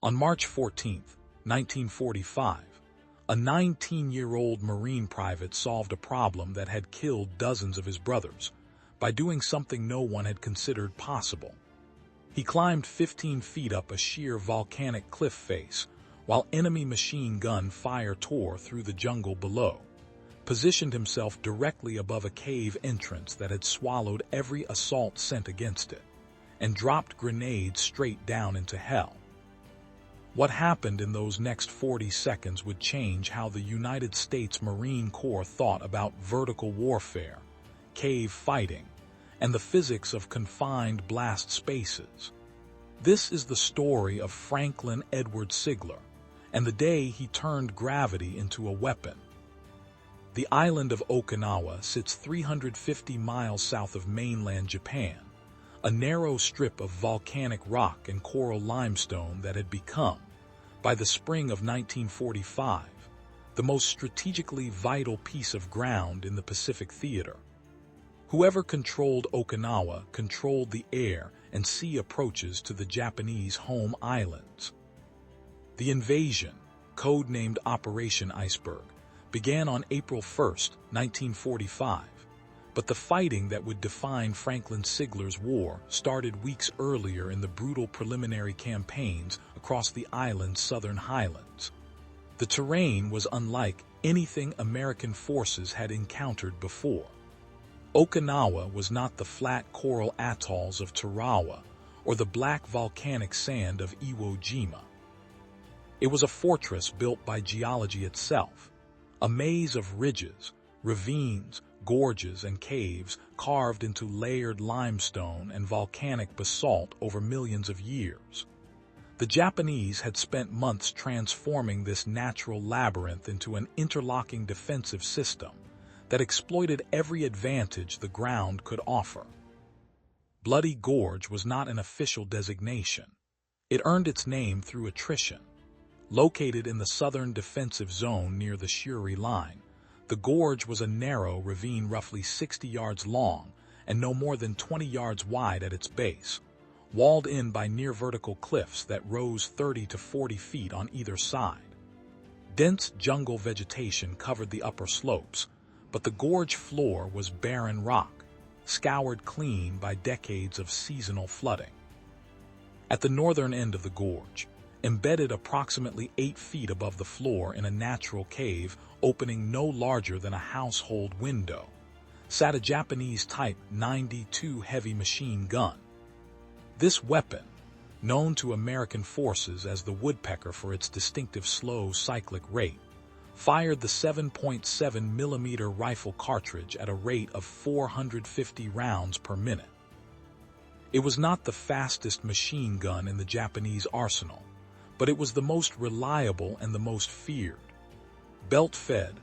On March 14, 1945, a 19-year-old Marine private solved a problem that had killed dozens of his brothers by doing something no one had considered possible. He climbed 15 feet up a sheer volcanic cliff face while enemy machine gun fire tore through the jungle below, positioned himself directly above a cave entrance that had swallowed every assault sent against it, and dropped grenades straight down into hell. What happened in those next 40 seconds would change how the United States Marine Corps thought about vertical warfare, cave fighting, and the physics of confined blast spaces. This is the story of Franklin Edward Sigler, and the day he turned gravity into a weapon. The island of Okinawa sits 350 miles south of mainland Japan, a narrow strip of volcanic rock and coral limestone that had become, by the spring of 1945, the most strategically vital piece of ground in the Pacific theater. Whoever controlled Okinawa controlled the air and sea approaches to the Japanese home islands. The invasion, codenamed Operation Iceberg, began on April 1, 1945, but the fighting that would define Franklin Sigler's war started weeks earlier in the brutal preliminary campaigns across the island's southern highlands. The terrain was unlike anything American forces had encountered before. Okinawa was not the flat coral atolls of Tarawa or the black volcanic sand of Iwo Jima. It was a fortress built by geology itself, a maze of ridges, ravines, gorges, and caves carved into layered limestone and volcanic basalt over millions of years. The Japanese had spent months transforming this natural labyrinth into an interlocking defensive system that exploited every advantage the ground could offer. Bloody Gorge was not an official designation. It earned its name through attrition. Located in the southern defensive zone near the Shuri line, the gorge was a narrow ravine roughly 60 yards long and no more than 20 yards wide at its base, walled in by near-vertical cliffs that rose 30 to 40 feet on either side. Dense jungle vegetation covered the upper slopes, but the gorge floor was barren rock, scoured clean by decades of seasonal flooding. At the northern end of the gorge, embedded approximately 8 feet above the floor in a natural cave opening no larger than a household window, sat a Japanese Type 92 heavy machine gun. This weapon, known to American forces as the woodpecker for its distinctive slow cyclic rate, fired the 7.7 millimeter rifle cartridge at a rate of 450 rounds per minute. It was not the fastest machine gun in the Japanese arsenal, but it was the most reliable and the most feared. Belt-fed,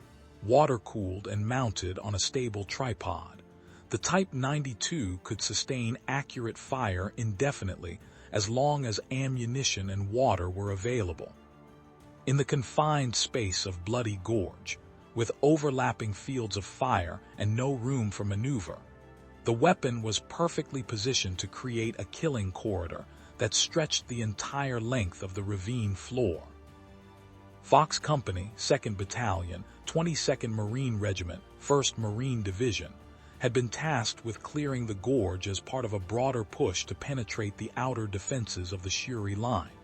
water-cooled, and mounted on a stable tripod, the Type 92 could sustain accurate fire indefinitely as long as ammunition and water were available. In the confined space of Bloody Gorge, with overlapping fields of fire and no room for maneuver, the weapon was perfectly positioned to create a killing corridor that stretched the entire length of the ravine floor. Fox Company, 2nd Battalion, 22nd Marine Regiment, 1st Marine Division, had been tasked with clearing the gorge as part of a broader push to penetrate the outer defenses of the Shuri line.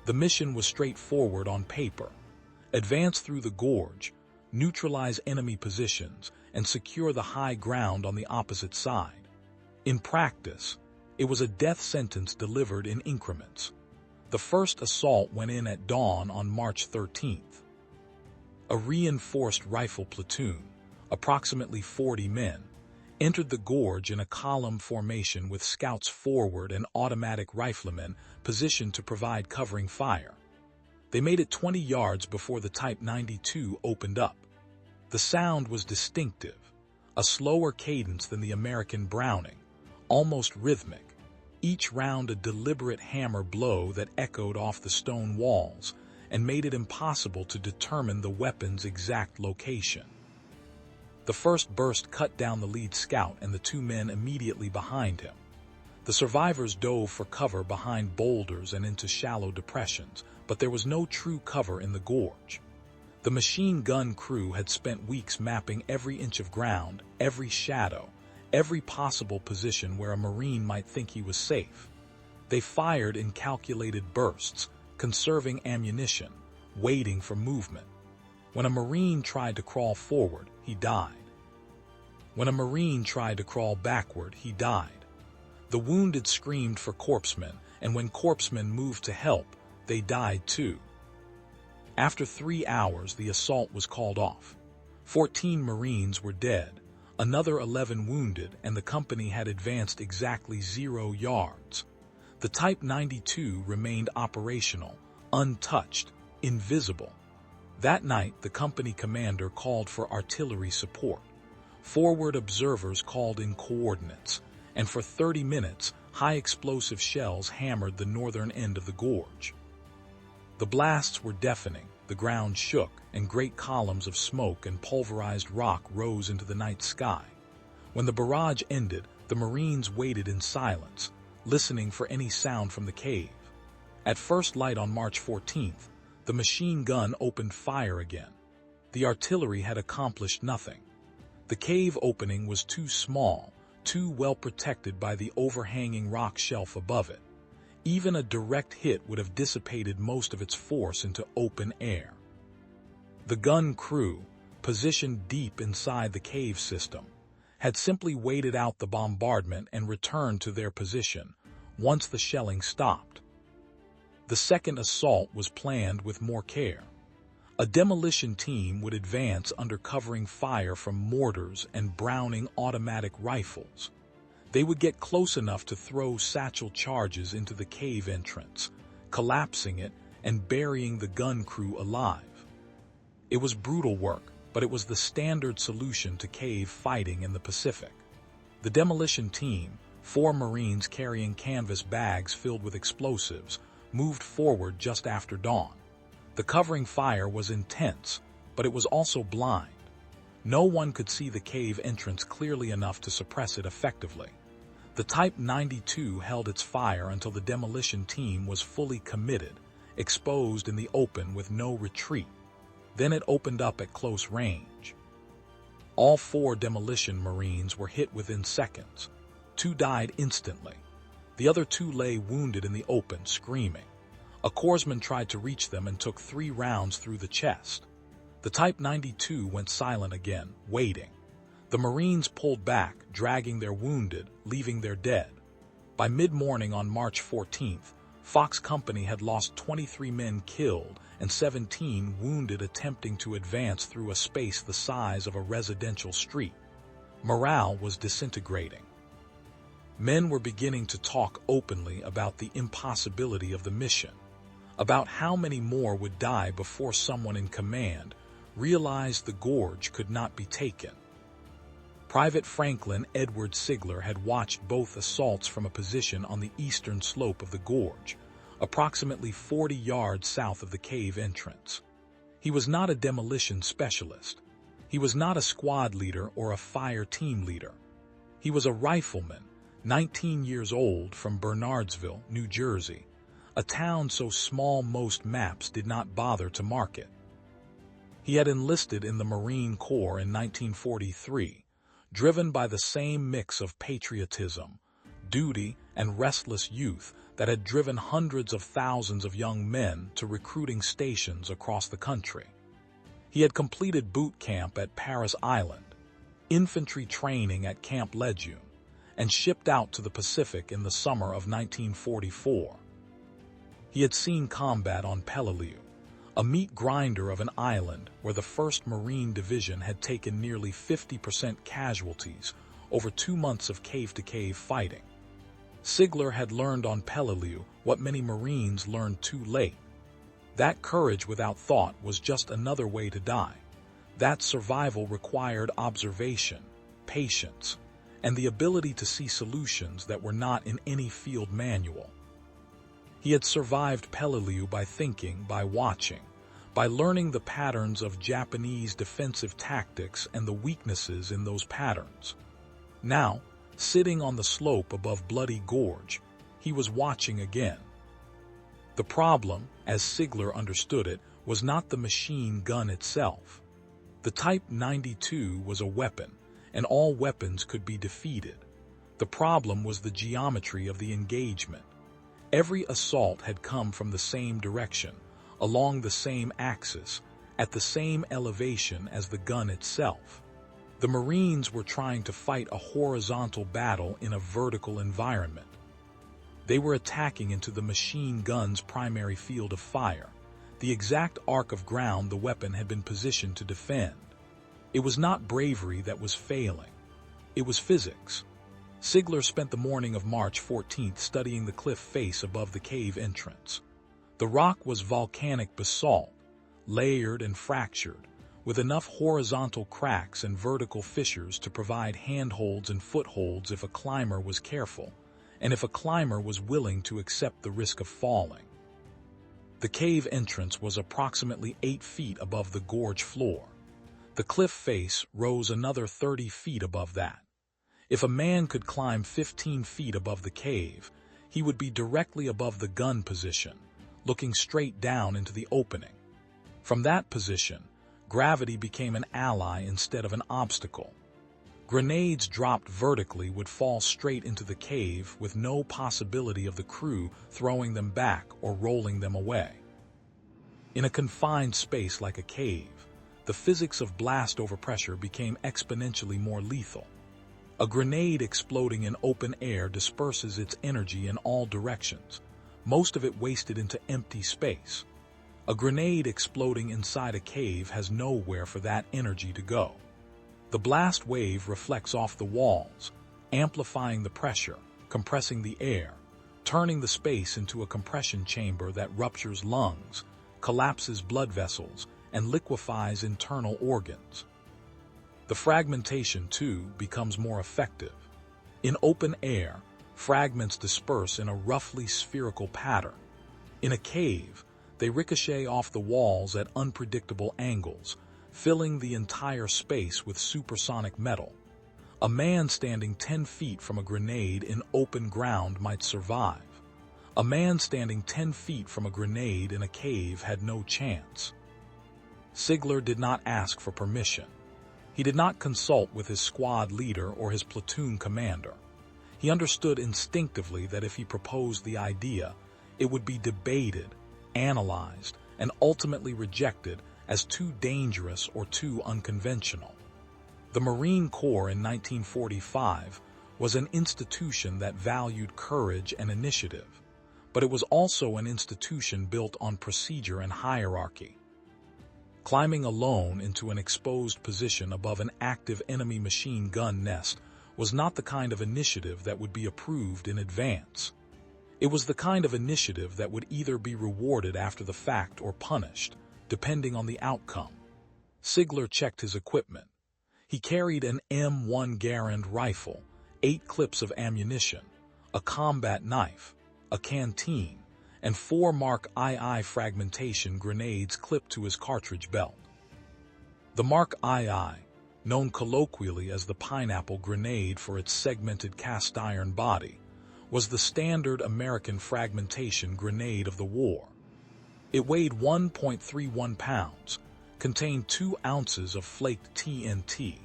The mission was straightforward on paper: advance through the gorge, neutralize enemy positions, and secure the high ground on the opposite side. In practice, it was a death sentence delivered in increments. The first assault went in at dawn on March 13th. A reinforced rifle platoon, approximately 40 men, entered the gorge in a column formation with scouts forward and automatic riflemen positioned to provide covering fire. They made it 20 yards before the Type 92 opened up. The sound was distinctive, a slower cadence than the American Browning, almost rhythmic, each round a deliberate hammer blow that echoed off the stone walls and made it impossible to determine the weapon's exact location. The first burst cut down the lead scout and the 2 men immediately behind him. The survivors dove for cover behind boulders and into shallow depressions, but there was no true cover in the gorge. The machine gun crew had spent weeks mapping every inch of ground, every shadow, every possible position where a Marine might think he was safe. They fired in calculated bursts, conserving ammunition, waiting for movement. When a Marine tried to crawl forward, he died. When a Marine tried to crawl backward, he died. The wounded screamed for corpsmen, and when corpsmen moved to help, they died too. After 3 hours, the assault was called off. 14 Marines were dead, another 11 wounded, and the company had advanced exactly 0 yards. The Type 92 remained operational, untouched, invisible. That night, the company commander called for artillery support. Forward observers called in coordinates, and for 30 minutes, high-explosive shells hammered the northern end of the gorge. The blasts were deafening, the ground shook, and great columns of smoke and pulverized rock rose into the night sky. When the barrage ended, the Marines waited in silence, listening for any sound from the cave. At first light on March 14th, the machine gun opened fire again. The artillery had accomplished nothing. The cave opening was too small, too well protected by the overhanging rock shelf above it. Even a direct hit would have dissipated most of its force into open air. The gun crew, positioned deep inside the cave system, had simply waited out the bombardment and returned to their position once the shelling stopped. The second assault was planned with more care. A demolition team would advance under covering fire from mortars and Browning automatic rifles. They would get close enough to throw satchel charges into the cave entrance, collapsing it and burying the gun crew alive. It was brutal work, but it was the standard solution to cave fighting in the Pacific. The demolition team, 4 Marines carrying canvas bags filled with explosives, moved forward just after dawn. The covering fire was intense, but it was also blind. No one could see the cave entrance clearly enough to suppress it effectively. The Type 92 held its fire until the demolition team was fully committed, exposed in the open with no retreat. Then it opened up at close range. All 4 demolition Marines were hit within seconds. 2 died instantly. The other 2 lay wounded in the open, screaming. A corpsman tried to reach them and took 3 rounds through the chest. The Type 92 went silent again, waiting. The Marines pulled back, dragging their wounded, leaving their dead. By mid-morning on March 14th, Fox Company had lost 23 men killed and 17 wounded attempting to advance through a space the size of a residential street. Morale was disintegrating. Men were beginning to talk openly about the impossibility of the mission, about how many more would die before someone in command realized the gorge could not be taken. Private Franklin Edward Sigler had watched both assaults from a position on the eastern slope of the gorge, approximately 40 yards south of the cave entrance. He was not a demolition specialist. He was not a squad leader or a fire team leader. He was a rifleman, 19 years old, from Bernardsville, New Jersey, a town so small most maps did not bother to mark it. He had enlisted in the Marine Corps in 1943, driven by the same mix of patriotism, duty, and restless youth that had driven hundreds of thousands of young men to recruiting stations across the country. He had completed boot camp at Parris Island, infantry training at Camp Lejeune, and shipped out to the Pacific in the summer of 1944. He had seen combat on Peleliu, a meat grinder of an island where the 1st Marine Division had taken nearly 50% casualties over 2 months of cave-to-cave fighting. Sigler had learned on Peleliu what many Marines learned too late. That courage without thought was just another way to die. That survival required observation, patience, and the ability to see solutions that were not in any field manual. He had survived Peleliu by thinking, by watching, by learning the patterns of Japanese defensive tactics and the weaknesses in those patterns. Now, Sitting on the slope above Bloody Gorge, he was watching again. The problem, as Sigler understood it, was not the machine gun itself. The Type 92 was a weapon, and all weapons could be defeated. The problem was the geometry of the engagement. Every assault had come from the same direction, along the same axis, at the same elevation as the gun itself. The Marines were trying to fight a horizontal battle in a vertical environment. They were attacking into the machine gun's primary field of fire, the exact arc of ground the weapon had been positioned to defend. It was not bravery that was failing. It was physics. Sigler spent the morning of March 14th studying the cliff face above the cave entrance. The rock was volcanic basalt, layered and fractured, with enough horizontal cracks and vertical fissures to provide handholds and footholds if a climber was careful, and if a climber was willing to accept the risk of falling. The cave entrance was approximately 8 feet above the gorge floor. The cliff face rose another 30 feet above that. If a man could climb 15 feet above the cave, he would be directly above the gun position, looking straight down into the opening. From that position, gravity became an ally instead of an obstacle. Grenades dropped vertically would fall straight into the cave with no possibility of the crew throwing them back or rolling them away. In a confined space like a cave, the physics of blast overpressure became exponentially more lethal. A grenade exploding in open air disperses its energy in all directions, most of it wasted into empty space. A grenade exploding inside a cave has nowhere for that energy to go. The blast wave reflects off the walls, amplifying the pressure, compressing the air, turning the space into a compression chamber that ruptures lungs, collapses blood vessels, and liquefies internal organs. The fragmentation, too, becomes more effective. In open air, fragments disperse in a roughly spherical pattern. In a cave, they ricochet off the walls at unpredictable angles, filling the entire space with supersonic metal. A man standing 10 feet from a grenade in open ground might survive. A man standing 10 feet from a grenade in a cave had no chance. Sigler did not ask for permission. He did not consult with his squad leader or his platoon commander. He understood instinctively that if he proposed the idea, it would be debated, analyzed, and ultimately rejected as too dangerous or too unconventional. The Marine Corps in 1945 was an institution that valued courage and initiative, but it was also an institution built on procedure and hierarchy. Climbing alone into an exposed position above an active enemy machine gun nest was not the kind of initiative that would be approved in advance. It was the kind of initiative that would either be rewarded after the fact or punished, depending on the outcome. Sigler checked his equipment. He carried an M1 Garand rifle, 8 clips of ammunition, a combat knife, a canteen, and 4 Mark II fragmentation grenades clipped to his cartridge belt. The Mark II, known colloquially as the pineapple grenade for its segmented cast iron body, was the standard American fragmentation grenade of the war. It weighed 1.31 pounds, contained 2 ounces of flaked TNT,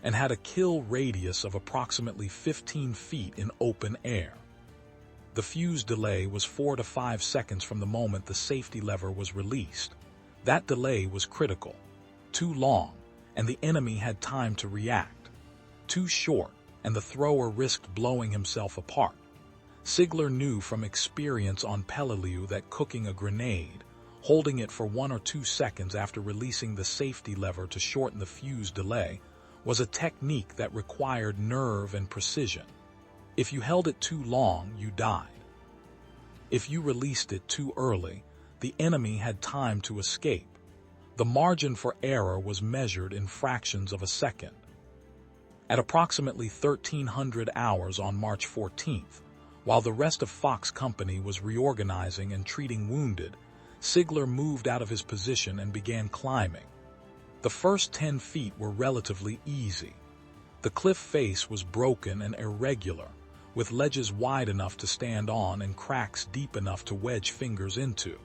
and had a kill radius of approximately 15 feet in open air. The fuse delay was 4 to 5 seconds from the moment the safety lever was released. That delay was critical. Too long, and the enemy had time to react. Too short, and the thrower risked blowing himself apart. Sigler knew from experience on Peleliu that cooking a grenade, holding it for 1 or 2 seconds after releasing the safety lever to shorten the fuse delay, was a technique that required nerve and precision. If you held it too long, you died. If you released it too early, the enemy had time to escape. The margin for error was measured in fractions of a second. At approximately 1300 hours on March 14th, while the rest of Fox Company was reorganizing and treating wounded, Sigler moved out of his position and began climbing. The first 10 feet were relatively easy. The cliff face was broken and irregular, with ledges wide enough to stand on and cracks deep enough to wedge fingers into.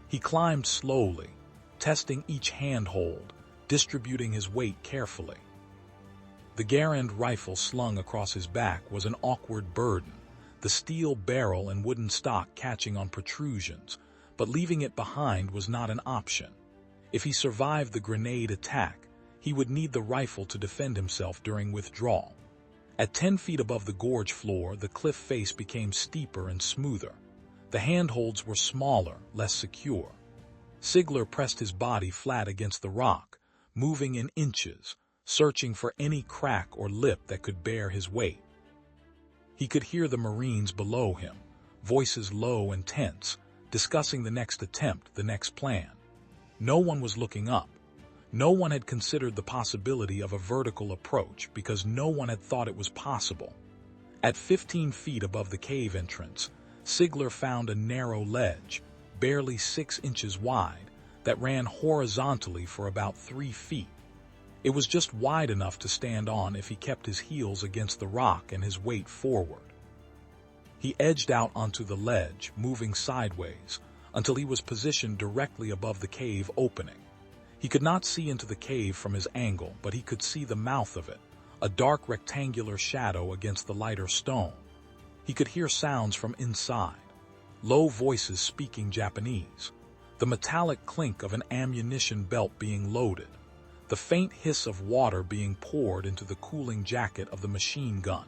He climbed slowly, testing each handhold, distributing his weight carefully. The Garand rifle slung across his back was an awkward burden, the steel barrel and wooden stock catching on protrusions, but leaving it behind was not an option. If he survived the grenade attack, he would need the rifle to defend himself during withdrawal. At 10 feet above the gorge floor, the cliff face became steeper and smoother. The handholds were smaller, less secure. Sigler pressed his body flat against the rock, moving in inches, searching for any crack or lip that could bear his weight. He could hear the Marines below him, voices low and tense, discussing the next attempt, the next plan. No one was looking up. No one had considered the possibility of a vertical approach because no one had thought it was possible. At 15 feet above the cave entrance, Sigler found a narrow ledge, barely 6 inches wide, that ran horizontally for about 3 feet. It was just wide enough to stand on if he kept his heels against the rock and his weight forward. He edged out onto the ledge, moving sideways, until he was positioned directly above the cave opening. He could not see into the cave from his angle, but he could see the mouth of it, a dark rectangular shadow against the lighter stone. He could hear sounds from inside, low voices speaking Japanese, the metallic clink of an ammunition belt being loaded, the faint hiss of water being poured into the cooling jacket of the machine gun.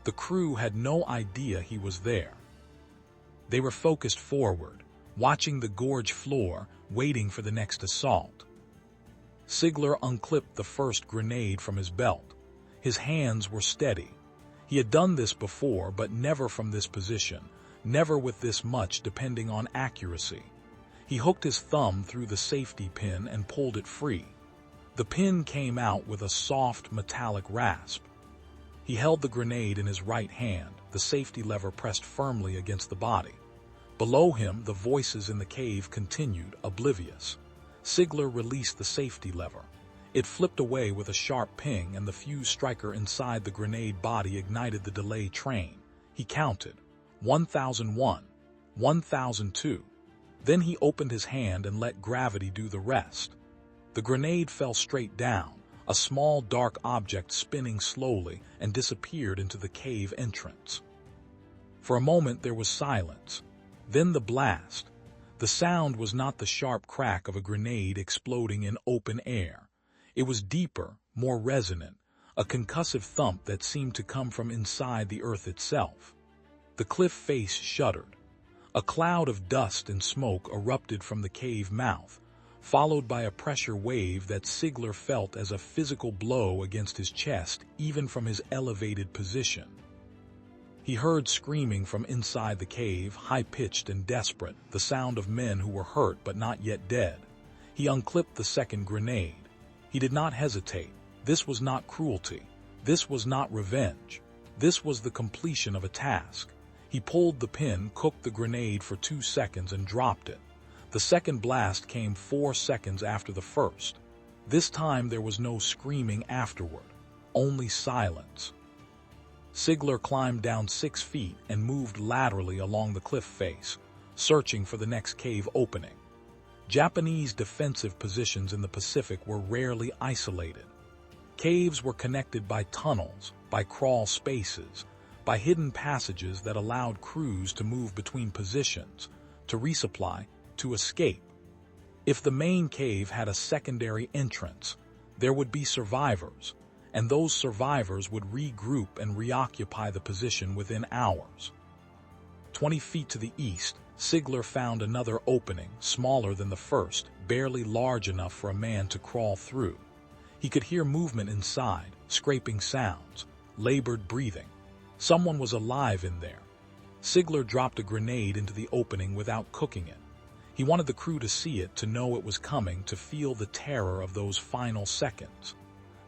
The crew had no idea he was there. They were focused forward, watching the gorge floor, waiting for the next assault. Sigler unclipped the first grenade from his belt. His hands were steady. He had done this before, but never from this position, never with this much depending on accuracy. He hooked his thumb through the safety pin and pulled it free. The pin came out with a soft metallic rasp. He held the grenade in his right hand, the safety lever pressed firmly against the body. Below him, the voices in the cave continued, oblivious. Sigler released the safety lever. It flipped away with a sharp ping, and the fuse striker inside the grenade body ignited the delay train. He counted, 1001, 1002. Then he opened his hand and let gravity do the rest. The grenade fell straight down, a small dark object spinning slowly, and disappeared into the cave entrance. For a moment there was silence. Then the blast. The sound was not the sharp crack of a grenade exploding in open air. It was deeper, more resonant, a concussive thump that seemed to come from inside the earth itself. The cliff face shuddered. A cloud of dust and smoke erupted from the cave mouth, followed by a pressure wave that Sigler felt as a physical blow against his chest, even from his elevated position. He heard screaming from inside the cave, high-pitched and desperate, the sound of men who were hurt but not yet dead. He unclipped the second grenade. He did not hesitate. This was not cruelty. This was not revenge. This was the completion of a task. He pulled the pin, cooked the grenade for 2 seconds, and dropped it. The second blast came 4 seconds after the first. This time there was no screaming afterward, only silence. Sigler climbed down 6 feet and moved laterally along the cliff face, searching for the next cave opening. Japanese defensive positions in the Pacific were rarely isolated. Caves were connected by tunnels, by crawl spaces, by hidden passages that allowed crews to move between positions, to resupply, to escape. If the main cave had a secondary entrance, there would be survivors, and those survivors would regroup and reoccupy the position within hours. 20 feet to the east, Sigler found another opening, smaller than the first, barely large enough for a man to crawl through. He could hear movement inside, scraping sounds, labored breathing. Someone was alive in there. Sigler dropped a grenade into the opening without cooking it. He wanted the crew to see it, to know it was coming, to feel the terror of those final seconds.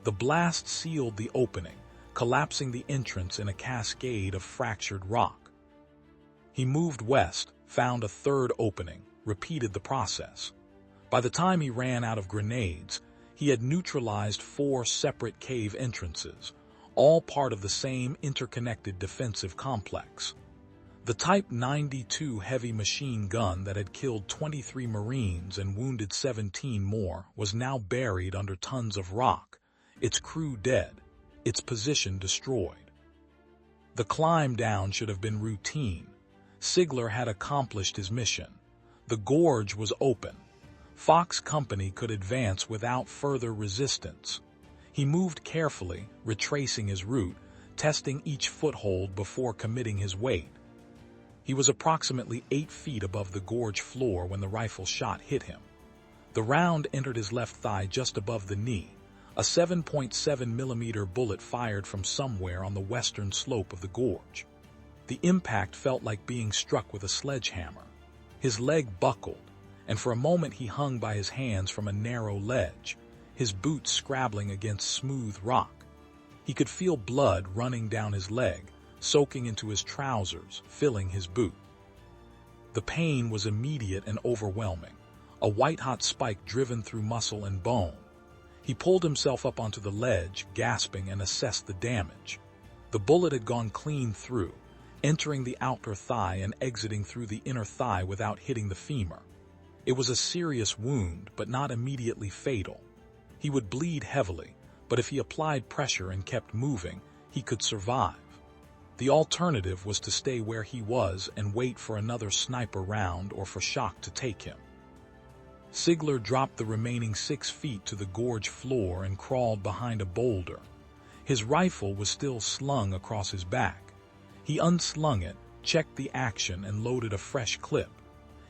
The blast sealed the opening, collapsing the entrance in a cascade of fractured rock. He moved west, found a third opening, repeated the process. By the time he ran out of grenades, He had neutralized 4 separate cave entrances, all part of the same interconnected defensive complex. The Type 92 heavy machine gun that had killed 23 Marines and wounded 17 more was now buried under tons of rock, its crew dead, its position destroyed. The climb down should have been routine. Sigler had accomplished his mission. The gorge was open. Fox Company could advance without further resistance. He moved carefully, retracing his route, testing each foothold before committing his weight. He was approximately 8 feet above the gorge floor when the rifle shot hit him. The round entered his left thigh just above the knee, a 7.7 millimeter bullet fired from somewhere on the western slope of the gorge. The impact felt like being struck with a sledgehammer. His leg buckled, and for a moment he hung by his hands from a narrow ledge, his boots scrabbling against smooth rock. He could feel blood running down his leg, soaking into his trousers, filling his boot. The pain was immediate and overwhelming, a white-hot spike driven through muscle and bone. He pulled himself up onto the ledge, gasping, and assessed the damage. The bullet had gone clean through, entering the outer thigh and exiting through the inner thigh without hitting the femur. It was a serious wound, but not immediately fatal. He would bleed heavily, but if he applied pressure and kept moving, he could survive. The alternative was to stay where he was and wait for another sniper round or for shock to take him. Sigler dropped the remaining 6 feet to the gorge floor and crawled behind a boulder. His rifle was still slung across his back. He unslung it, checked the action, and loaded a fresh clip.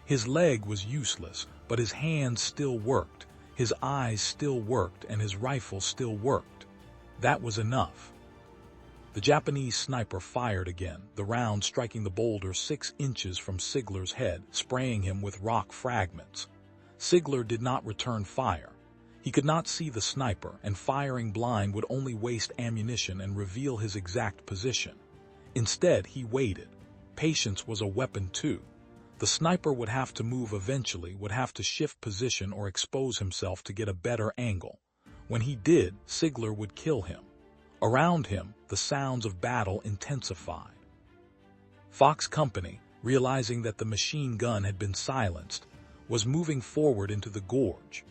His leg was useless, but his hands still worked, his eyes still worked, and his rifle still worked. That was enough. The Japanese sniper fired again, the round striking the boulder 6 inches from Sigler's head, spraying him with rock fragments. Sigler did not return fire. He could not see the sniper, and firing blind would only waste ammunition and reveal his exact position. Instead, he waited. Patience was a weapon too. The sniper would have to move eventually, would have to shift position or expose himself to get a better angle. When he did, Sigler would kill him. Around him, the sounds of battle intensified. Fox Company, realizing that the machine gun had been silenced, was moving forward into the gorge.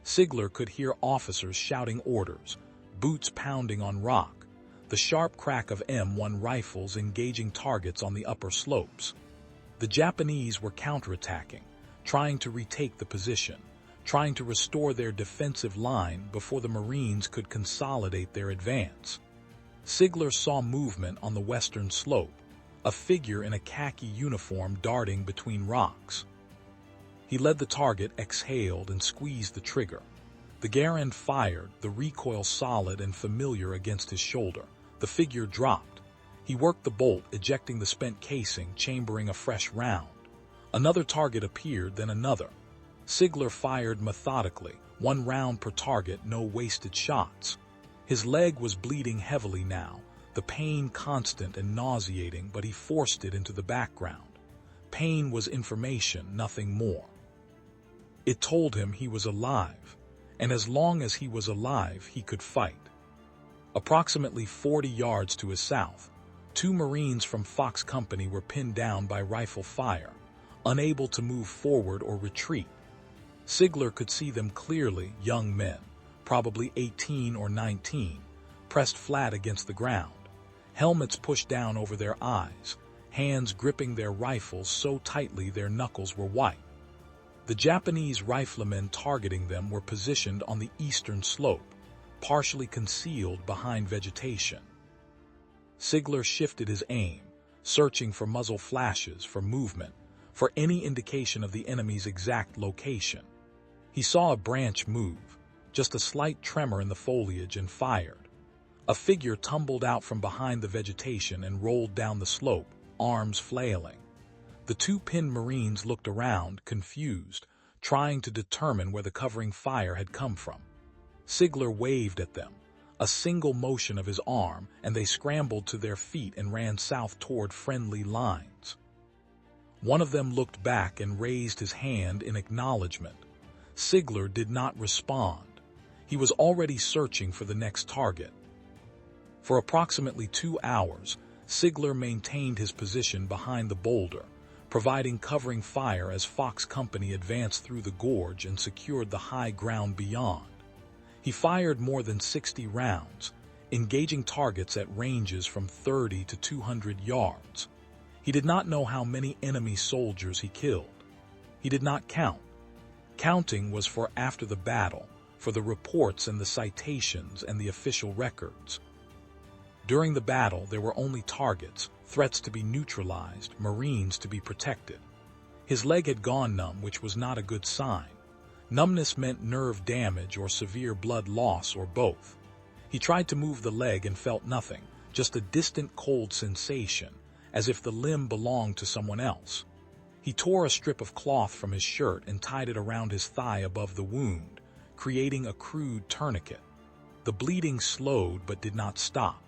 Sigler could hear officers shouting orders, boots pounding on rock, the sharp crack of M1 rifles engaging targets on the upper slopes. The Japanese were counterattacking, trying to retake the position, trying to restore their defensive line before the Marines could consolidate their advance. Sigler saw movement on the western slope, a figure in a khaki uniform darting between rocks. He led the target, exhaled, and squeezed the trigger. The Garand fired, the recoil solid and familiar against his shoulder. The figure dropped. He worked the bolt, ejecting the spent casing, chambering a fresh round. Another target appeared, then another. Sigler fired methodically, 1 round per target, no wasted shots. His leg was bleeding heavily now, the pain constant and nauseating, but he forced it into the background. Pain was information, nothing more. It told him he was alive, and as long as he was alive, he could fight. Approximately 40 yards to his south, 2 Marines from Fox Company were pinned down by rifle fire, unable to move forward or retreat. Sigler could see them clearly, young men, probably 18 or 19, pressed flat against the ground, helmets pushed down over their eyes, hands gripping their rifles so tightly their knuckles were white. The Japanese riflemen targeting them were positioned on the eastern slope, partially concealed behind vegetation. Sigler shifted his aim, searching for muzzle flashes, for movement, for any indication of the enemy's exact location. He saw a branch move, just a slight tremor in the foliage, and fired. A figure tumbled out from behind the vegetation and rolled down the slope, arms flailing. The 2 pinned Marines looked around, confused, trying to determine where the covering fire had come from. Sigler waved at them, a single motion of his arm, and they scrambled to their feet and ran south toward friendly lines. One of them looked back and raised his hand in acknowledgement. Sigler did not respond. He was already searching for the next target. For approximately 2 hours, Sigler maintained his position behind the boulder, providing covering fire as Fox Company advanced through the gorge and secured the high ground beyond. He fired more than 60 rounds, engaging targets at ranges from 30 to 200 yards. He did not know how many enemy soldiers he killed. He did not count. Counting was for after the battle, for the reports and the citations and the official records. During the battle, there were only targets, threats to be neutralized, Marines to be protected. His leg had gone numb, which was not a good sign. Numbness meant nerve damage or severe blood loss or both. He tried to move the leg and felt nothing, just a distant cold sensation, as if the limb belonged to someone else. He tore a strip of cloth from his shirt and tied it around his thigh above the wound, creating a crude tourniquet. The bleeding slowed but did not stop.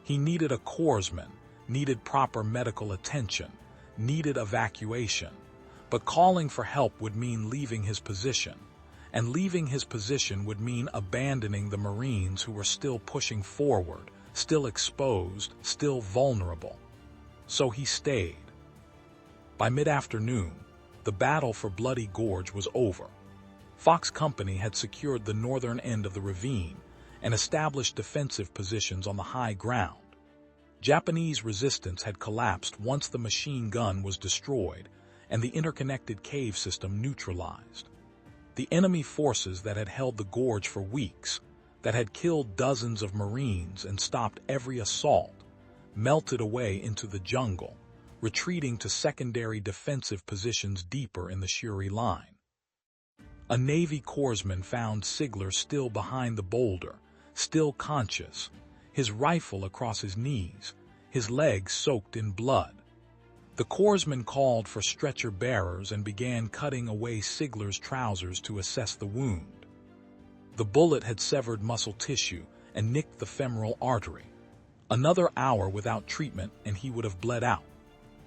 He needed a corpsman, needed proper medical attention, needed evacuation, but calling for help would mean leaving his position, and leaving his position would mean abandoning the Marines who were still pushing forward, still exposed, still vulnerable. So he stayed. By mid-afternoon, the battle for Bloody Gorge was over. Fox Company had secured the northern end of the ravine and established defensive positions on the high ground. Japanese resistance had collapsed once the machine gun was destroyed and the interconnected cave system neutralized. The enemy forces that had held the gorge for weeks, that had killed dozens of Marines and stopped every assault, melted away into the jungle, retreating to secondary defensive positions deeper in the Shuri line. A Navy corpsman found Sigler still behind the boulder, still conscious, his rifle across his knees, his legs soaked in blood. The corpsman called for stretcher bearers and began cutting away Sigler's trousers to assess the wound. The bullet had severed muscle tissue and nicked the femoral artery. Another hour without treatment and he would have bled out.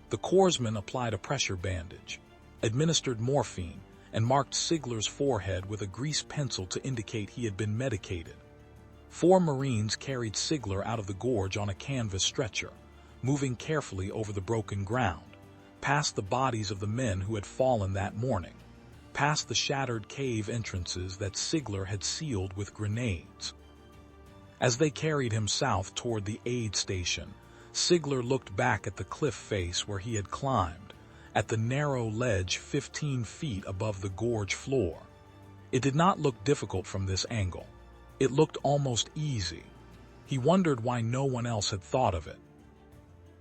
The corpsman applied a pressure bandage, administered morphine, and marked Sigler's forehead with a grease pencil to indicate he had been medicated. 4 Marines carried Sigler out of the gorge on a canvas stretcher, moving carefully over the broken ground, past the bodies of the men who had fallen that morning, past the shattered cave entrances that Sigler had sealed with grenades. As they carried him south toward the aid station, Sigler looked back at the cliff face where he had climbed, at the narrow ledge 15 feet above the gorge floor. It did not look difficult from this angle. It looked almost easy. He wondered why no one else had thought of it.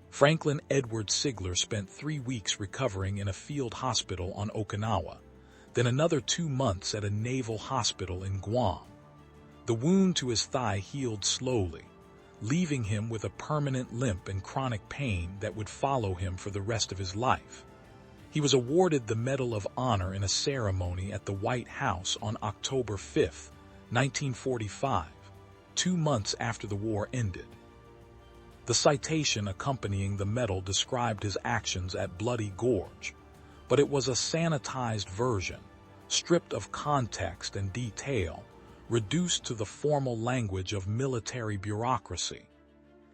Franklin Edward Sigler spent 3 weeks recovering in a field hospital on Okinawa, then another 2 months at a naval hospital in Guam. The wound to his thigh healed slowly, leaving him with a permanent limp and chronic pain that would follow him for the rest of his life. He was awarded the Medal of Honor in a ceremony at the White House on October 5, 1945, 2 months after the war ended. The citation accompanying the medal described his actions at Bloody Gorge, but it was a sanitized version, stripped of context and detail, reduced to the formal language of military bureaucracy.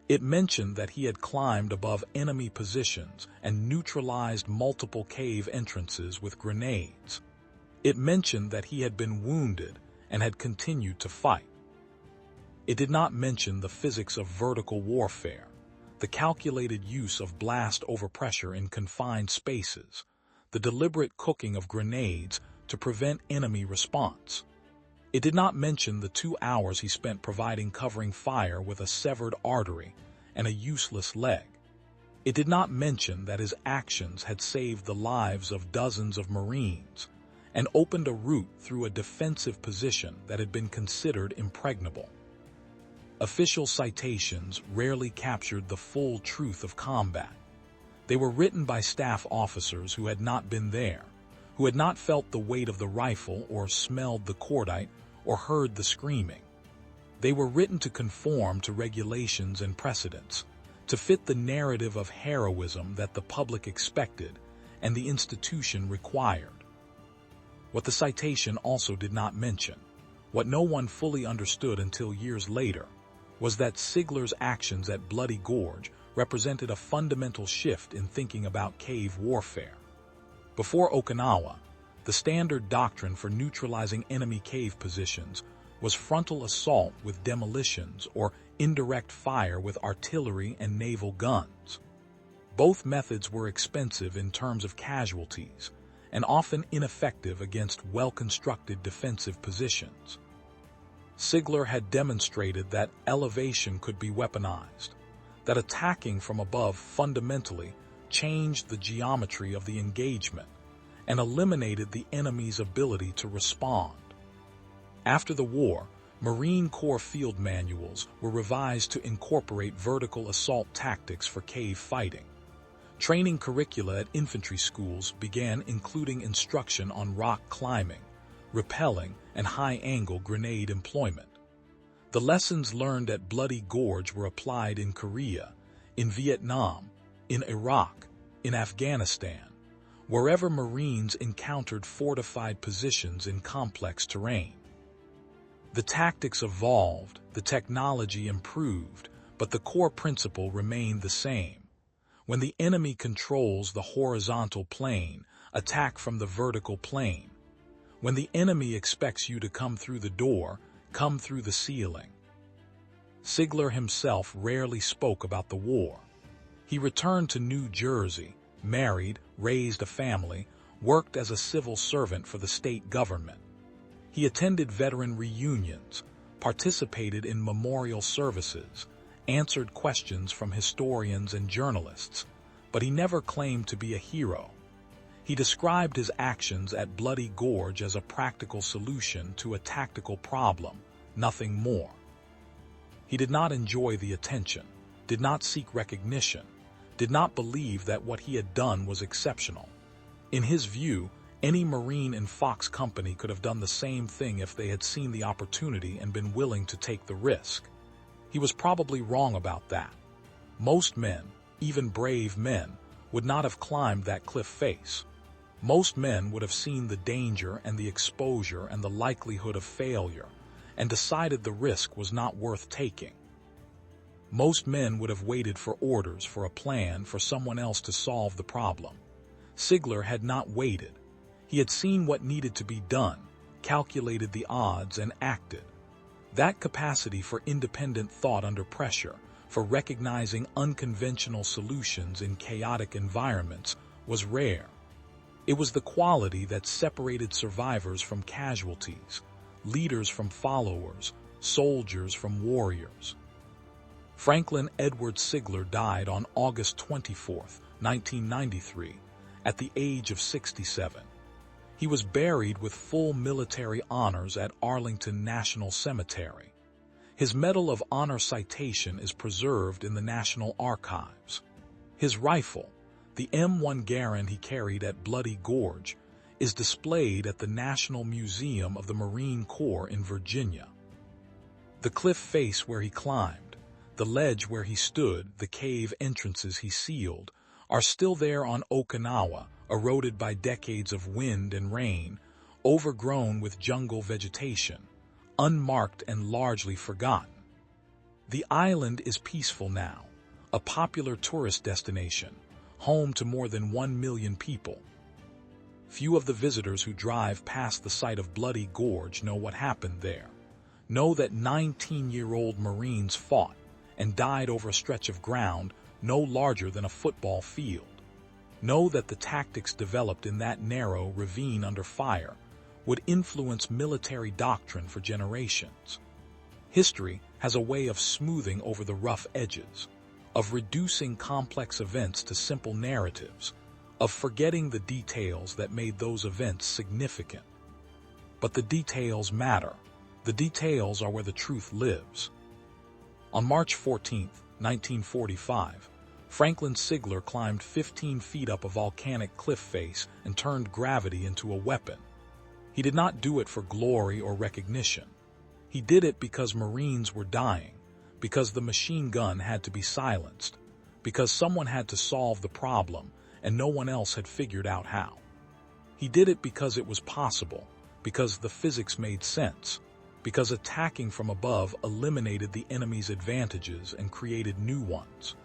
It mentioned that he had climbed above enemy positions and neutralized multiple cave entrances with grenades. It mentioned that he had been wounded and had continued to fight. It did not mention the physics of vertical warfare, the calculated use of blast overpressure in confined spaces, the deliberate cooking of grenades to prevent enemy response. It did not mention the 2 hours he spent providing covering fire with a severed artery and a useless leg. It did not mention that his actions had saved the lives of dozens of Marines and opened a route through a defensive position that had been considered impregnable. Official citations rarely captured the full truth of combat. They were written by staff officers who had not been there, who had not felt the weight of the rifle or smelled the cordite or heard the screaming. They were written to conform to regulations and precedents, to fit the narrative of heroism that the public expected and the institution required. What the citation also did not mention What no one fully understood until years later was that Sigler's actions at Bloody Gorge represented a fundamental shift in thinking about cave warfare. Before Okinawa, the standard doctrine for neutralizing enemy cave positions was frontal assault with demolitions or indirect fire with artillery and naval guns. Both methods were expensive in terms of casualties and often ineffective against well-constructed defensive positions. Sigler had demonstrated that elevation could be weaponized, that attacking from above fundamentally changed the geometry of the engagement and eliminated the enemy's ability to respond. After the war, Marine Corps field manuals were revised to incorporate vertical assault tactics for cave fighting. Training curricula at infantry schools began including instruction on rock climbing, rappelling, and high-angle grenade employment. The lessons learned at Bloody Gorge were applied in Korea, in Vietnam, in Iraq, in Afghanistan, wherever Marines encountered fortified positions in complex terrain. The tactics evolved, the technology improved, but the core principle remained the same. When the enemy controls the horizontal plane, attack from the vertical plane. When the enemy expects you to come through the door, come through the ceiling. Sigler himself rarely spoke about the war. He returned to New Jersey, married, raised a family, worked as a civil servant for the state government. He attended veteran reunions, participated in memorial services, answered questions from historians and journalists, but he never claimed to be a hero. He described his actions at Bloody Gorge as a practical solution to a tactical problem, nothing more. He did not enjoy the attention, did not seek recognition, did not believe that what he had done was exceptional. In his view, any Marine in Fox Company could have done the same thing if they had seen the opportunity and been willing to take the risk. He was probably wrong about that. Most men, even brave men, would not have climbed that cliff face. Most men would have seen the danger and the exposure and the likelihood of failure and decided the risk was not worth taking. Most men would have waited for orders, for a plan, for someone else to solve the problem. Sigler had not waited. He had seen what needed to be done, calculated the odds, and acted. That capacity for independent thought under pressure, for recognizing unconventional solutions in chaotic environments, was rare. It was the quality that separated survivors from casualties, leaders from followers, soldiers from warriors. Franklin Edward Sigler died on August 24, 1993, at the age of 67. He was buried with full military honors at Arlington National Cemetery. His Medal of Honor citation is preserved in the National Archives. His rifle, the M1 Garand he carried at Bloody Gorge, is displayed at the National Museum of the Marine Corps in Virginia. The cliff face where he climbed, the ledge where he stood, the cave entrances he sealed, are still there on Okinawa, eroded by decades of wind and rain, overgrown with jungle vegetation, unmarked and largely forgotten. The island is peaceful now, a popular tourist destination, home to more than 1 million people. Few of the visitors who drive past the site of Bloody Gorge know what happened there, know that 19-year-old Marines fought and died over a stretch of ground no larger than a football field. Know that the tactics developed in that narrow ravine under fire would influence military doctrine for generations. History has a way of smoothing over the rough edges, of reducing complex events to simple narratives, of forgetting the details that made those events significant. But the details matter. The details are where the truth lives. On March 14, 1945, Franklin Sigler climbed 15 feet up a volcanic cliff face and turned gravity into a weapon. He did not do it for glory or recognition. He did it because Marines were dying, because the machine gun had to be silenced, because someone had to solve the problem and no one else had figured out how. He did it because it was possible, because the physics made sense, because attacking from above eliminated the enemy's advantages and created new ones.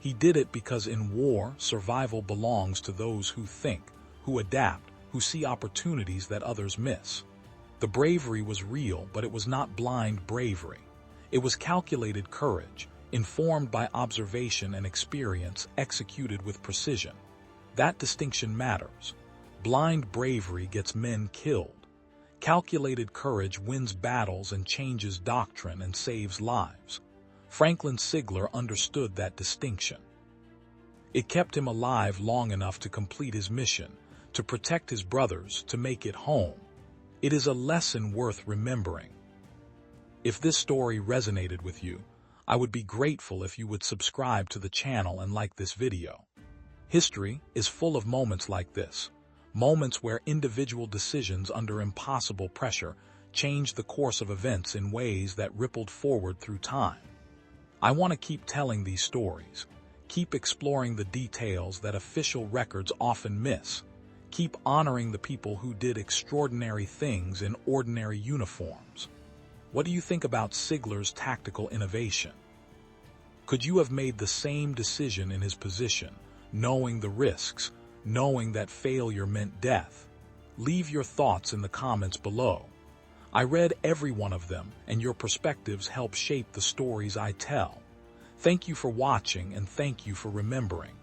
He did it because in war, survival belongs to those who think, who adapt, who see opportunities that others miss. The bravery was real, but it was not blind bravery. It was calculated courage, informed by observation and experience, executed with precision. That distinction matters. Blind bravery gets men killed. Calculated courage wins battles and changes doctrine and saves lives. Franklin Sigler understood that distinction. It kept him alive long enough to complete his mission, to protect his brothers, to make it home. It is a lesson worth remembering. If this story resonated with you, I would be grateful if you would subscribe to the channel and like this video. History is full of moments like this, moments where individual decisions under impossible pressure changed the course of events in ways that rippled forward through time. I want to keep telling these stories, keep exploring the details that official records often miss, keep honoring the people who did extraordinary things in ordinary uniforms. What do you think about Sigler's tactical innovation? Could you have made the same decision in his position, knowing the risks, knowing that failure meant death? Leave your thoughts in the comments below. I read every one of them, and your perspectives help shape the stories I tell. Thank you for watching, and thank you for remembering.